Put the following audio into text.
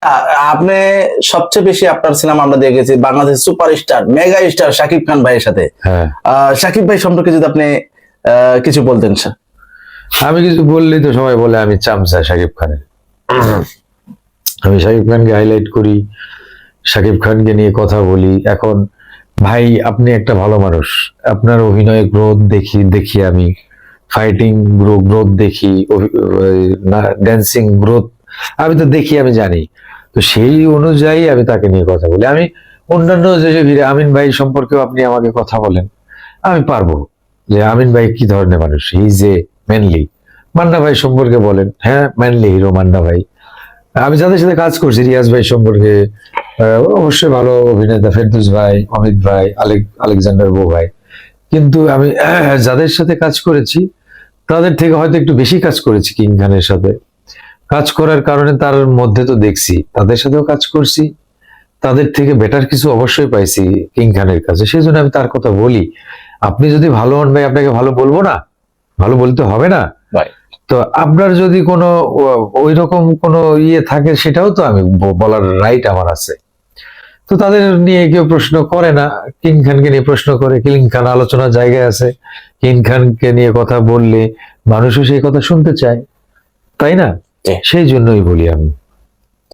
আপনি সবচেয়ে বেশি আপনার সিনেমা আমরা দেখেছি Bangladesh superstar mega star Shakib Khan ভাইয়ের সাথে। হ্যাঁ, শাকিব ভাই সম্পর্কে যদি আপনি কিছু বলতেন স্যার। আমি কিছু বললেই তো সবাই বলে আমি চামচা শাকিব খানের। আমি শাকিব খানকে হাইলাইট করি, শাকিব খানকে নিয়ে কথা বলি। এখন ভাই আপনি একটা ভালো মানুষ, আপনার অভিনয় গ্রোথ দেখি আমি, ফাইটিং গ্রোথ দেখি, ড্যান্সিং গ্রোথ আমি তো দেখি, আমি জানি। তো সেই অনুযায়ী আমি তাকে নিয়ে কথা বলি। আমি অন্যান্য যে আমিন ভাই সম্পর্কেও আপনি আমাকে কথা বলেন, আমি পারবো যে আমিন ভাই কি ধরনের মানুষ, এই যে ম্যানলি। মান্না ভাই সম্পর্কে বলেন, হ্যাঁ ম্যানলি হিরো মান্না ভাই। আমি যাদের সাথে কাজ করছি, রিয়াজ ভাই সম্পর্কে অবশ্যই ভালো অভিনেতা, ফেরদৌস ভাই, অমিত ভাই, আলেকজান্ডার বো ভাই। কিন্তু আমি যাদের সাথে কাজ করেছি তাদের থেকে হয়তো একটু বেশি কাজ করেছি কিং খানের সাথে। কাজ করার কারণে তার মধ্যে তো দেখছি, তাদের সাথেও কাজ করছি, তাদের থেকে বেটার কিছু অবশ্যই পাইছি কিং খানের কাছে, সেই জন্য আমি তার কথা বলি। আপনি যদি ভালো হন ভাই, আপনাকে ভালো বলবো না? ভালো বলতে হবে না? তো আপনার যদি কোনো ওই রকম কোনো ইয়ে থাকে, সেটাও তো আমি বলার রাইট আমার আছে। তো তাদের নিয়ে কেউ প্রশ্ন করে না, কিং খানকে নিয়ে প্রশ্ন করে। কিং খান আলোচনার জায়গায় আছে, কিং খানকে নিয়ে কথা বললে মানুষও সেই কথা শুনতে চায়, তাই না? সেই জন্যই বলি আমি।